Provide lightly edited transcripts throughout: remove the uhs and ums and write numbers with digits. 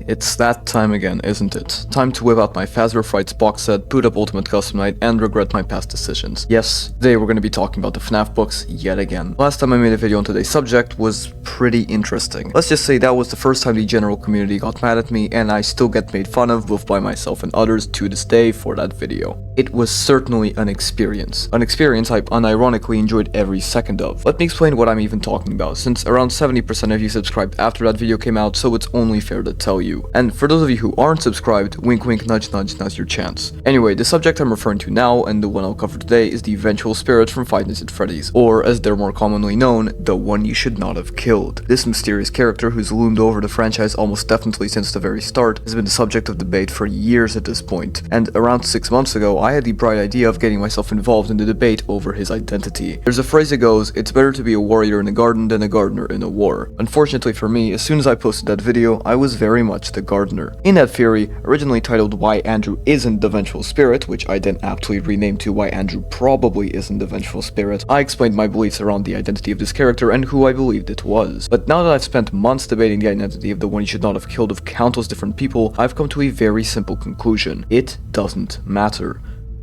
It's that time again, isn't it? Time to whip out my Fazbear Frights box set, boot up Ultimate Custom Night, and regret my past decisions. Yes, today we're going to be talking about the FNAF books yet again. Last time I made a video on today's subject was pretty interesting. Let's just say that was the first time the general community got mad at me, and I still get made fun of both by myself and others to this day for that video. It was certainly an experience. An experience I unironically enjoyed every second of. Let me explain what I'm even talking about, since around 70% of you subscribed after that video came out, so it's only fair to tell you. And for those of you who aren't subscribed, wink wink nudge nudge, now's your chance. Anyway, the subject I'm referring to now, and the one I'll cover today, is the Vengeful spirit from Five Nights at Freddy's, or as they're more commonly known, the one you should not have killed. This mysterious character, who's loomed over the franchise almost definitely since the very start, has been the subject of debate for years at this point, and around 6 months ago, I had the bright idea of getting myself involved in the debate over his identity. There's a phrase that goes, it's better to be a warrior in a garden than a gardener in a war. Unfortunately for me, as soon as I posted that video, I was very much the gardener. In that theory, originally titled Why Andrew Isn't the Vengeful Spirit, which I then aptly renamed to Why Andrew Probably Isn't the Vengeful Spirit, I explained my beliefs around the identity of this character and who I believed it was. But now that I've spent months debating the identity of the one you should not have killed of countless different people, I've come to a very simple conclusion. It doesn't matter.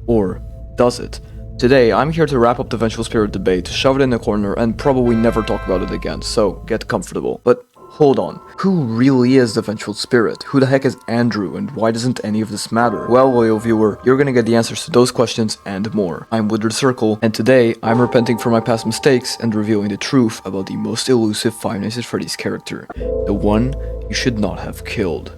Or does it? Today, I'm here to wrap up the Vengeful Spirit debate, shove it in a corner, and probably never talk about it again, so get comfortable. But hold on, who really is the Vengeful Spirit? Who the heck is Andrew, and why doesn't any of this matter? Well, loyal viewer, you're gonna get the answers to those questions and more. I'm WitheredCircle, and today, I'm repenting for my past mistakes and revealing the truth about the most elusive Five Nights at Freddy's character, the one you should not have killed.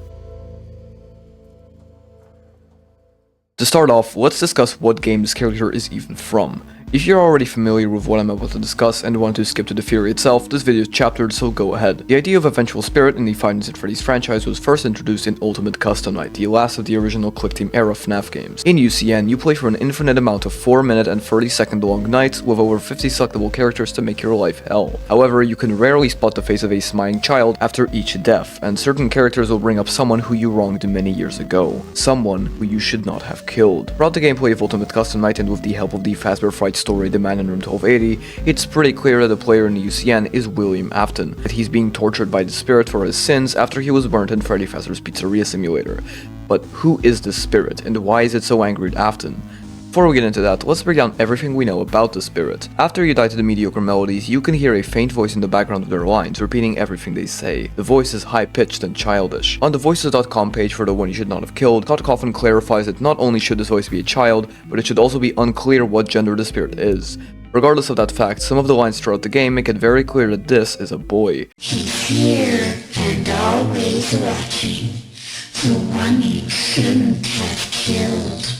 To start off, let's discuss what game this character is even from. If you're already familiar with what I'm about to discuss and want to skip to the theory itself, this video is chaptered, so go ahead. The idea of a Vengeful spirit in the Five Nights at Freddy's franchise was first introduced in Ultimate Custom Night, the last of the original Click Team era FNAF games. In UCN, you play for an infinite amount of 4-minute and 30-second long nights with over 50 selectable characters to make your life hell. However, you can rarely spot the face of a smiling child after each death, and certain characters will bring up someone who you wronged many years ago. Someone who you should not have killed. Throughout the gameplay of Ultimate Custom Night and with the help of the Fazbear Frights story The Man in Room 1280, it's pretty clear that the player in the UCN is William Afton, that he's being tortured by the spirit for his sins after he was burnt in Freddy Fazbear's Pizzeria Simulator. But who is this spirit, and why is it so angry at Afton? Before we get into that, let's break down everything we know about the spirit. After you die to the mediocre melodies, you can hear a faint voice in the background of their lines, repeating everything they say. The voice is high-pitched and childish. On the Voices.com page for the one you should not have killed, Todd Coffin clarifies that not only should this voice be a child, but it should also be unclear what gender the spirit is. Regardless of that fact, some of the lines throughout the game make it very clear that this is a boy. He's here and always watching, the one you shouldn't have killed.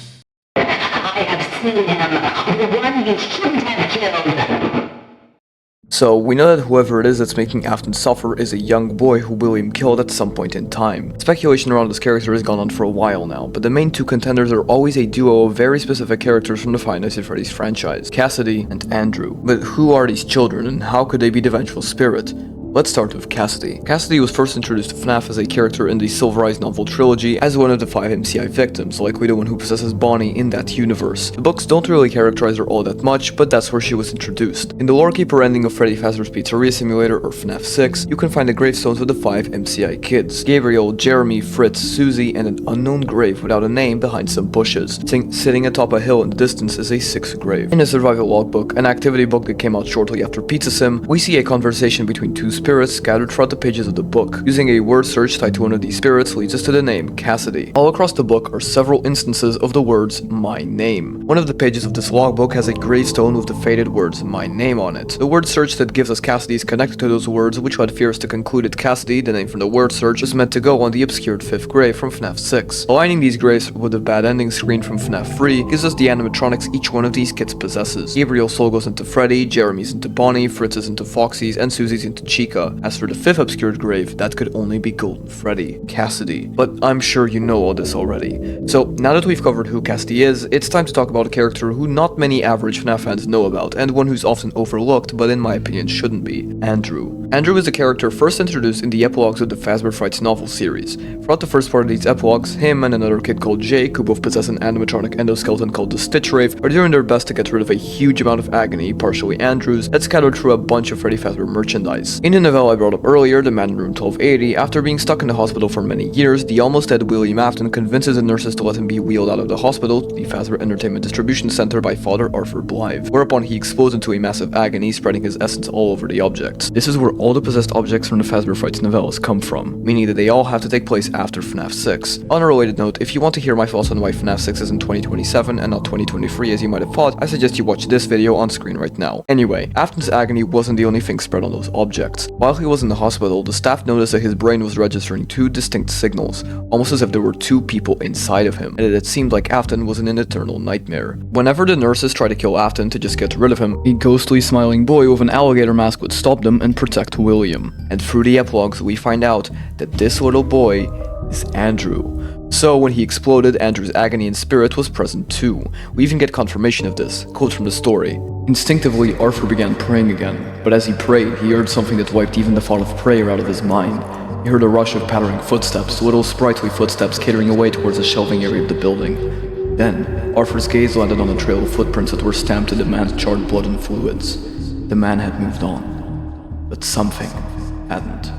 I have seen him, the one you shouldn't have killed. So, we know that whoever it is that's making Afton suffer is a young boy who William killed at some point in time. Speculation around this character has gone on for a while now, but the main two contenders are always a duo of very specific characters from the Five Nights at Freddy's franchise, Cassidy and Andrew. But who are these children, and how could they be the Vengeful Spirit? Let's start with Cassidy. Cassidy was first introduced to FNAF as a character in the Silver Eyes novel trilogy as one of the 5 MCI victims, likely the one who possesses Bonnie in that universe. The books don't really characterize her all that much, but that's where she was introduced. In the Lorekeeper ending of Freddy Fazbear's Pizzeria Simulator, or FNAF 6, you can find the gravestones with the 5 MCI kids: Gabriel, Jeremy, Fritz, Susie, and an unknown grave without a name behind some bushes. Sitting atop a hill in the distance is a 6th grave. In a survival logbook, an activity book that came out shortly after Pizza Sim, we see a conversation between two spirits scattered throughout the pages of the book. Using a word search tied to one of these spirits leads us to the name Cassidy. All across the book are several instances of the words "my name." One of the pages of this logbook has a gravestone with the faded words "my name" on it. The word search that gives us Cassidy is connected to those words, which led fears to conclude that Cassidy, the name from the word search, was meant to go on the obscured 5th grave from FNAF 6. Aligning these graves with the bad ending screen from FNAF 3 gives us the animatronics each one of these kids possesses. Gabriel's soul goes into Freddy, Jeremy's into Bonnie, Fritz's into Foxy's, and Susie's into Chica. As for the 5th obscured grave, that could only be Golden Freddy, Cassidy. But I'm sure you know all this already. So, now that we've covered who Cassidy is, it's time to talk about a character who not many average FNAF fans know about, and one who's often overlooked, but in my opinion shouldn't be: Andrew. Andrew is a character first introduced in the epilogues of the Fazbear Frights novel series. Throughout the first part of these epilogues, him and another kid called Jake, who both possess an animatronic endoskeleton called the Stitch Rave, are doing their best to get rid of a huge amount of agony, partially Andrew's, that's scattered through a bunch of Freddy Fazbear merchandise. In the novella I brought up earlier, The Man in Room 1280, after being stuck in the hospital for many years, the almost dead William Afton convinces the nurses to let him be wheeled out of the hospital to the Fazbear Entertainment Distribution Center by Father Arthur Blythe, whereupon he explodes into a massive agony, spreading his essence all over the objects. This is where all the possessed objects from the Fazbear Frights novellas come from, meaning that they all have to take place after FNAF 6. On a related note, if you want to hear my thoughts on why FNAF 6 is in 2027 and not 2023 as you might have thought, I suggest you watch this video on screen right now. Anyway, Afton's agony wasn't the only thing spread on those objects. While he was in the hospital, the staff noticed that his brain was registering two distinct signals, almost as if there were two people inside of him, and it seemed like Afton was in an eternal nightmare. Whenever the nurses tried to kill Afton to just get rid of him, a ghostly smiling boy with an alligator mask would stop them and protect William. And through the epilogues, we find out that this little boy is Andrew. So when he exploded, Andrew's agony and spirit was present too. We even get confirmation of this. Quote from the story. Instinctively, Arthur began praying again, but as he prayed, he heard something that wiped even the thought of prayer out of his mind. He heard a rush of pattering footsteps, little sprightly footsteps catering away towards the shelving area of the building. Then, Arthur's gaze landed on a trail of footprints that were stamped in the man's charred blood and fluids. The man had moved on, but something hadn't.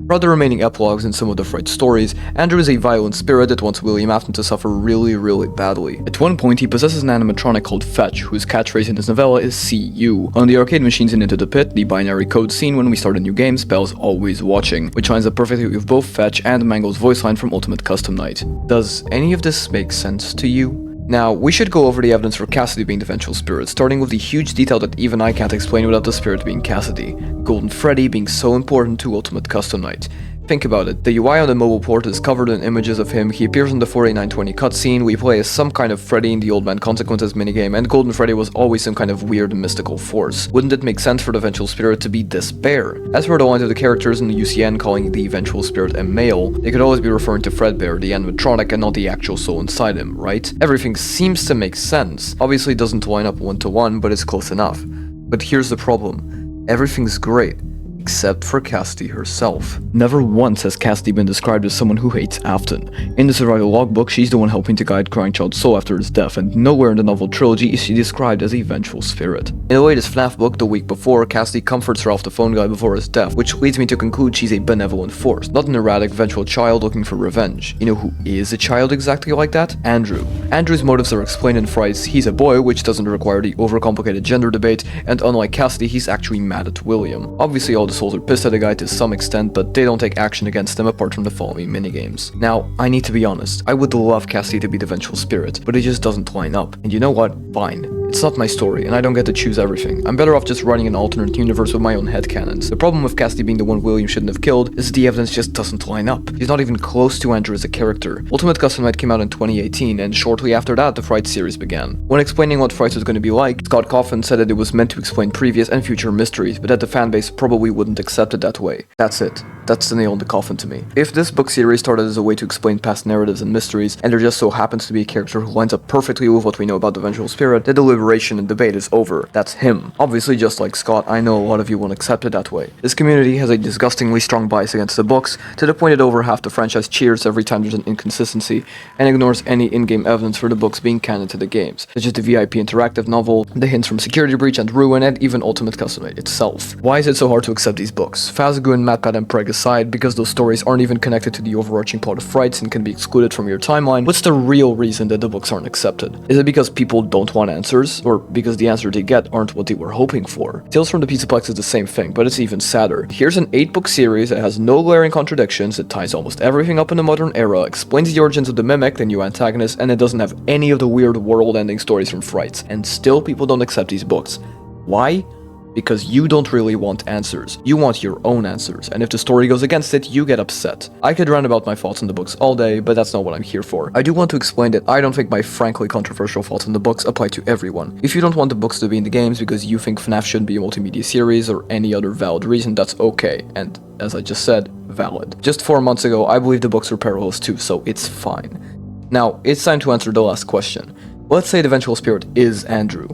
For the remaining epilogues in some of the Fright stories, Andrew is a violent spirit that wants William Afton to suffer really badly. At one point, he possesses an animatronic called Fetch, whose catchphrase in this novella is "See you." On the arcade machines in Into the Pit, the binary code scene when we start a new game spells "always watching," which lines up perfectly with both Fetch and Mangle's voice line from Ultimate Custom Night. Does any of this make sense to you? Now, we should go over the evidence for Cassidy being the Vengeful Spirit, starting with the huge detail that even I can't explain without the spirit being Cassidy. Golden Freddy being so important to Ultimate Custom Night. Think about it, the UI on the mobile port is covered in images of him, he appears in the 4920 cutscene, we play as some kind of Freddy in the Old Man Consequences minigame, and Golden Freddy was always some kind of weird mystical force. Wouldn't it make sense for the Vengeful Spirit to be this bear? As for the lines of the characters in the UCN calling the Vengeful Spirit a male, they could always be referring to Fredbear, the animatronic, and not the actual soul inside him, right? Everything seems to make sense. Obviously it doesn't line up one-to-one, but it's close enough. But here's the problem. Everything's great. Except for Cassidy herself. Never once has Cassidy been described as someone who hates Afton. In the survival logbook, she's the one helping to guide Crying Child's soul after his death, and nowhere in the novel trilogy is she described as a vengeful spirit. In the latest FNAF book, the week before, Cassidy comforts Ralph the phone guy before his death, which leads me to conclude she's a benevolent force, not an erratic, vengeful child looking for revenge. You know who is a child exactly like that? Andrew. Andrew's motives are explained in Frights. He's a boy, which doesn't require the overcomplicated gender debate, and unlike Cassidy, he's actually mad at William. Obviously, all the souls are pissed at the guy to some extent, but they don't take action against him apart from the following minigames. Now, I need to be honest, I would love Cassidy to be the vengeful spirit, but it just doesn't line up. And you know what? Fine. It's not my story, and I don't get to choose everything. I'm better off just running an alternate universe with my own headcanons. The problem with Cassidy being the one William shouldn't have killed is the evidence just doesn't line up. He's not even close to Andrew as a character. Ultimate Custom Night came out in 2018, and shortly after that, the Fright series began. When explaining what Fright was going to be like, Scott Coffin said that it was meant to explain previous and future mysteries, but that the fanbase probably wouldn't accept it that way. That's it. That's the nail in the coffin to me. If this book series started as a way to explain past narratives and mysteries, and there just so happens to be a character who lines up perfectly with what we know about the Vengeful Spirit, the deliberation and debate is over. That's him. Obviously, just like Scott, I know a lot of you won't accept it that way. This community has a disgustingly strong bias against the books, to the point that over half the franchise cheers every time there's an inconsistency, and ignores any in-game evidence for the books being canon to the games, such as the VIP interactive novel, the hints from Security Breach and Ruin, and even Ultimate Custom Night itself. Why is it so hard to accept these books? Fazgoon, MatPat, and Preg aside, because those stories aren't even connected to the overarching plot of Frights and can be excluded from your timeline, what's the real reason that the books aren't accepted? Is it because people don't want answers, or because the answers they get aren't what they were hoping for? Tales from the Pizzaplex is the same thing, but it's even sadder. Here's an 8-book series that has no glaring contradictions, that ties almost everything up in the modern era, explains the origins of the Mimic, the new antagonist, and it doesn't have any of the weird world-ending stories from Frights, and still people don't accept these books. Why? Because you don't really want answers. You want your own answers, and if the story goes against it, you get upset. I could rant about my thoughts on the books all day, but that's not what I'm here for. I do want to explain that I don't think my frankly controversial thoughts on the books apply to everyone. If you don't want the books to be in the games because you think FNAF shouldn't be a multimedia series or any other valid reason, that's okay, and as I just said, valid. Just 4 months ago, I believed the books were parallels too, so it's fine. Now, it's time to answer the last question. Let's say the Vengeful Spirit is Andrew.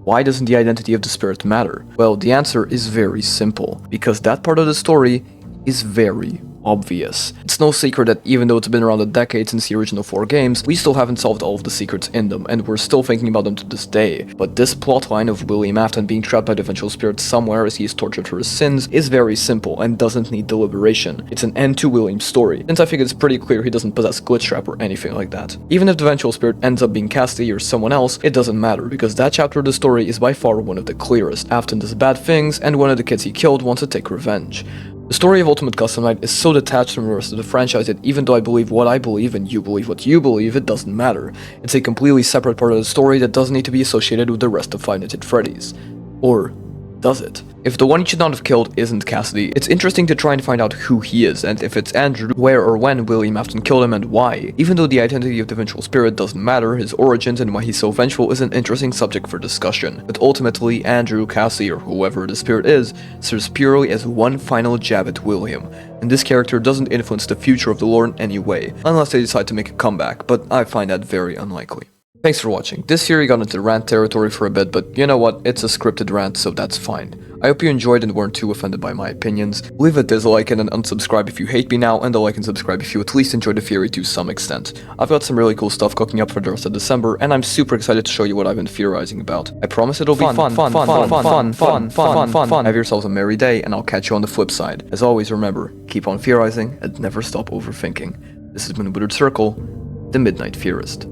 Why doesn't the identity of the spirit matter? Well, the answer is very simple, because that part of the story is very obvious. It's no secret that even though it's been around a decade since the original 4 games, we still haven't solved all of the secrets in them, and we're still thinking about them to this day. But this plotline of William Afton being trapped by the Vengeful spirit somewhere as he is tortured for his sins is very simple and doesn't need deliberation. It's an end to William's story, since I think it's pretty clear he doesn't possess glitch trap or anything like that. Even if the Vengeful spirit ends up being Cassidy or someone else, it doesn't matter, because that chapter of the story is by far one of the clearest. Afton does bad things, and one of the kids he killed wants to take revenge. The story of Ultimate Custom Night is so detached from the rest of the franchise that even though I believe what I believe and you believe what you believe, it doesn't matter. It's a completely separate part of the story that doesn't need to be associated with the rest of Five Nights at Freddy's. Or does it? If the one he should not have killed isn't Cassidy, it's interesting to try and find out who he is, and if it's Andrew, where or when William Afton killed him and why. Even though the identity of the Vengeful spirit doesn't matter, his origins and why he's so vengeful is an interesting subject for discussion. But ultimately, Andrew, Cassidy, or whoever the spirit is, serves purely as one final jab at William, and this character doesn't influence the future of the lore in any way, unless they decide to make a comeback, but I find that very unlikely. Thanks for watching. This series got into rant territory for a bit, but you know what, it's a scripted rant, so that's fine. I hope you enjoyed and weren't too offended by my opinions. Leave a dislike and an unsubscribe if you hate me now, and a like and subscribe if you at least enjoy the theory to some extent. I've got some really cool stuff cooking up for the rest of December, and I'm super excited to show you what I've been theorizing about. I promise it'll be fun. Have yourselves a merry day, and I'll catch you on the flip side. As always, remember, keep on theorizing and never stop overthinking. This has been WitheredCircle, the Midnight Theorist.